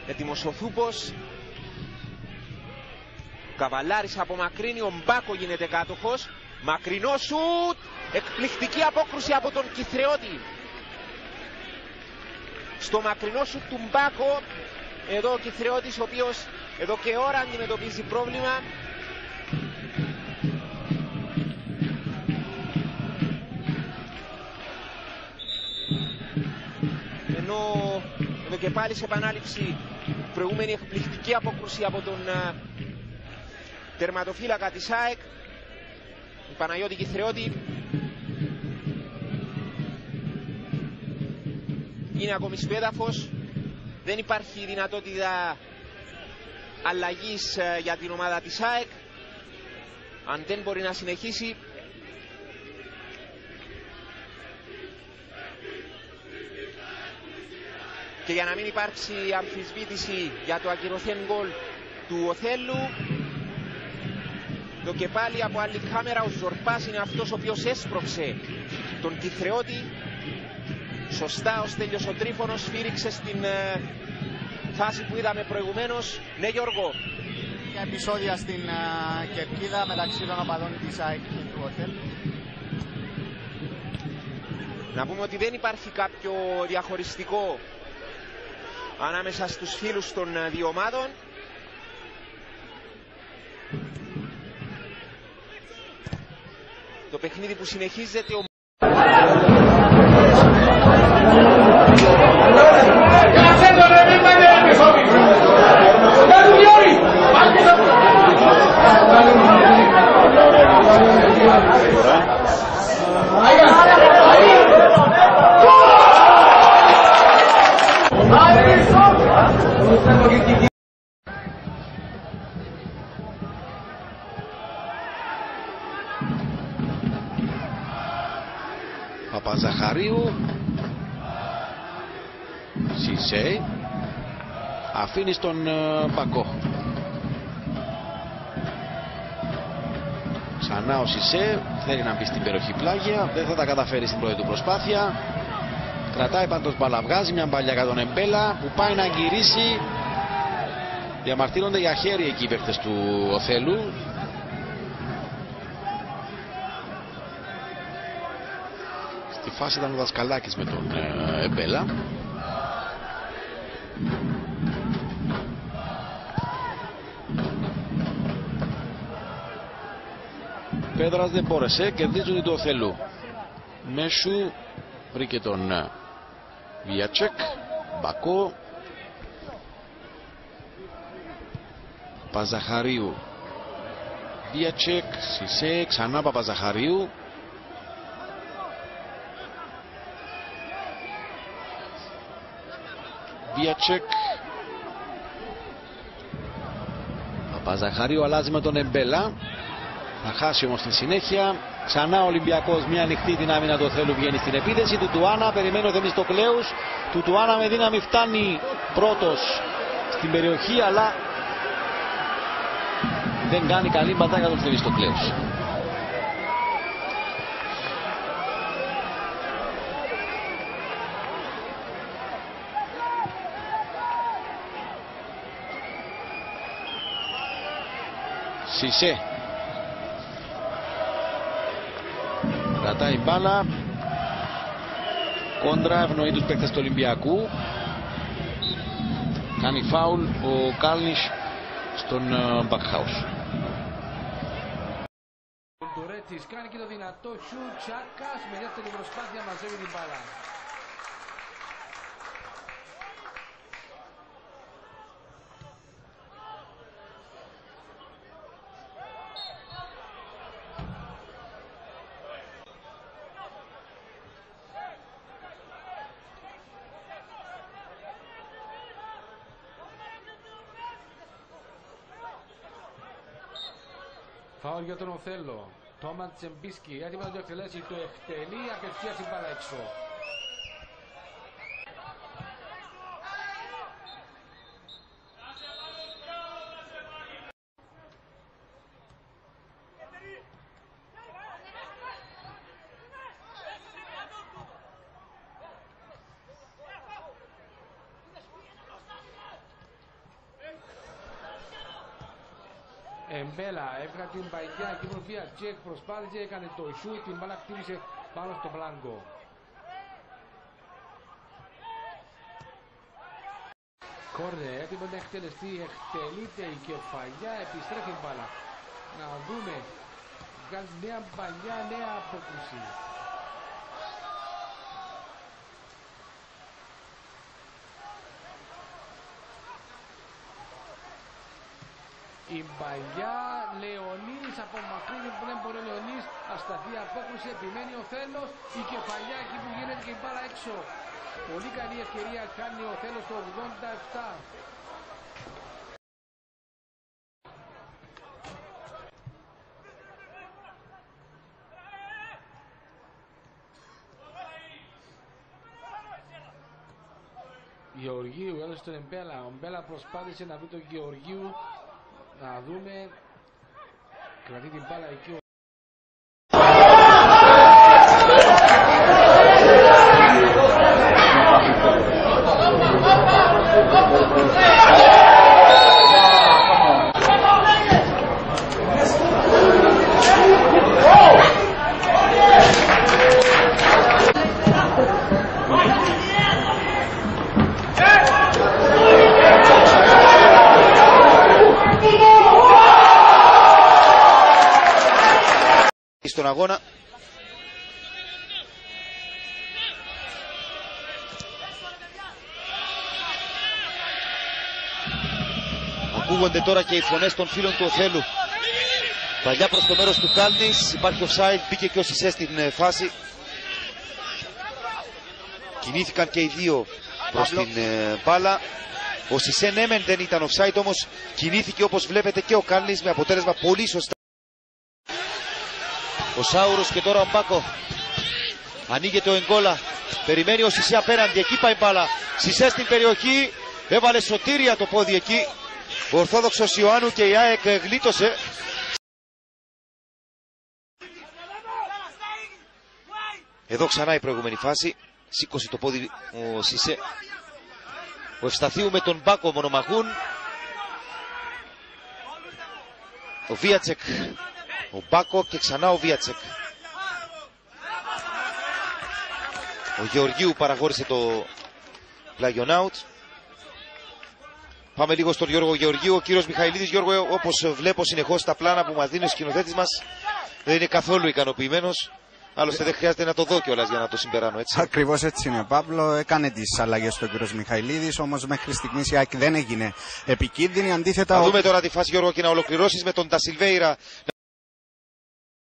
Έτοιμος ο Θούπος. Καβαλάρης απομακρύνει, ο Μπάκο γίνεται κάτοχος. Μακρινό σουτ, εκπληκτική απόκρουση από τον Κυθρεώτη. Στο μακρινό σουτ του Μπάκο, εδώ ο Κυθρεώτης, ο οποίος εδώ και ώρα αντιμετωπίζει πρόβλημα. Ενώ εδώ και πάλι σε επανάληψη προηγούμενη εκπληκτική απόκρουση από τον τερματοφύλακα της ΑΕΚ, Παναγιώτη Κυθρεώτη. Είναι ακόμη στο έδαφος. Δεν υπάρχει δυνατότητα αλλαγής για την ομάδα της ΑΕΚ. Αν δεν μπορεί να συνεχίσει, και για να μην υπάρξει αμφισβήτηση για το ακυρωθέν γκολ του Οθέλου, εδώ και πάλι από άλλη κάμερα ο Ζορπάς είναι αυτός ο οποίος έσπρωξε τον Κυθρεώτη. Σωστά ο Στέλιος ο Τρίφωνος σφύριξε στην φάση που είδαμε προηγουμένως. Ναι, Γιώργο. Για επεισόδια στην κερκίδα μεταξύ των οπαδών της ΑΕΚ και του Οθέλου. Να πούμε ότι δεν υπάρχει κάποιο διαχωριστικό ανάμεσα στους φίλους των δύο ομάδων. Το παιχνίδι που συνεχίζεται, ο Παπαζαχαρίου. Σισέ αφήνει στον Μπακό. Ξανά ο Σισέ θέλει να μπει στην περιοχή πλάγια, δεν θα τα καταφέρει στην πρώτη του προσπάθεια. Κρατάει πάντως μπάλα, βγάζει μια μπαλιά για τον Εμπέλα που πάει να γυρίσει. Διαμαρτύρονται για χέρι εκεί οι παίκτες του Οθέλου. Στη φάση ήταν ο Δασκαλάκης με τον Εμπέλα. Πέδρας δεν μπόρεσε, κερδίζουν του Οθέλου. Μέσου βρήκε τον Βιατσέκ, Μπακό, Παζαχαρίου, Βιατσέκ, Σισέ, ξανά Παπαζαχαρίου. Βιατσέκ. Παπαζαχαρίου αλλάζει με τον Εμπέλα. Θα χάσει όμως στη συνέχεια. Ξανά ο Ολυμπιακός, μια ανοιχτή την άμυνα του Οθέλου, βγαίνει στην επίθεση του Τουάνα. Περιμένει ο Θεμιστοκλέους. Του Τουάνα με δύναμη φτάνει πρώτος στην περιοχή, αλλά δεν κάνει καλή μπατάκα τον Θεμιστοκλέους. Σισέ κρατάει μπάλα, κόντρα, ευνοεί τους παίκτες του Ολυμπιακού. Κάνει φάουλ ο Κάλνις στον Μπακχάους. Ο Ντορέτσις κάνει και το δυνατό σουτ, Τσάκας με δεύτερη προσπάθεια μαζεύει την μπάλα. Φάουλ για τον Οθέλο. Τόμαν Τσεμπίσκι έτοιμο να το εκτελέσει. Το εκτελεί απευθείας η μπάλα έξω. Εμπέλα έβγαλε την παγιά και η Βία Τσεκ προσπάθησε, έκανε το σούτ, την μπάλα χτύπησε πάνω στο μπλάνκο. Κόρνερ, έτοιμο να εκτελεστεί, εκτελείται η κεφαλιά, επιστρέφει η μπάλα. Να δούμε, βγάζει νέα παλιά, νέα απόκριση. Η παλιά, Λεωνίδης απομακρύνει που δεν μπορεί ο Λεωνίδης, ασταθή απόκριση, επιμένει ο Θέλος, η κεφαλιά εκεί που γίνεται και η μπάλα έξω. Πολύ καλή ευκαιρία κάνει ο Θέλος το 87. Γεωργίου έδωσε τον Εμπέλα. Ο Εμπέλα προσπάθησε να βρει τον Γεωργίου. Να δούμε. Κρατεί την μπάλα εκεί. Στον αγώνα ακούγονται τώρα και οι φωνές των φίλων του Οθέλου. Παλιά προς το μέρος του Κάλνης, υπάρχει offside, μπήκε και ο Σισέ στην φάση. Κινήθηκαν και οι δύο προς την μπάλα. Ο Σισέ ναι μεν δεν ήταν offside, όμως κινήθηκε όπως βλέπετε και ο Κάλνης με αποτέλεσμα πολύ σωστά. Ο Σάουρος και τώρα ο Μπάκο. Ανοίγεται ο Εγκόλα. Περιμένει ο Σισέ απέναντι. Εκεί πάει μπάλα. Σισέ στην περιοχή. Έβαλε σωτήρια το πόδι εκεί. Ο Ορθόδοξος Ιωάννου και η ΑΕΚ γλίτωσε. Εδώ ξανά η προηγούμενη φάση. Σήκωσε το πόδι ο Σισέ. Ο Ευσταθίου με τον Μπάκο μονομαχούν. Ο Βίατσεκ. Ο Μπάκο και ξανά ο Βίατσεκ. Ο Γεωργίου παραχώρησε το πλάγιον out. Πάμε λίγο στον Γιώργο Γεωργίου. Ο κύριος Μιχαηλίδης, Γιώργο, όπως βλέπω συνεχώς τα πλάνα που μας δίνει ο σκηνοθέτης μας, δεν είναι καθόλου ικανοποιημένος. Άλλωστε δεν χρειάζεται να το δω κιόλας για να το συμπεράνω, έτσι. Ακριβώς έτσι είναι, Παύλο. Έκανε τις αλλαγές ο κύριος Μιχαηλίδης, όμως μέχρι στιγμής η ΑΕΚ δεν έγινε επικίνδυνη. Αντίθετα. Θα δούμε τώρα τη φάση, Γιώργο, και να ολοκληρώσεις με τον Τασιλβέιρα.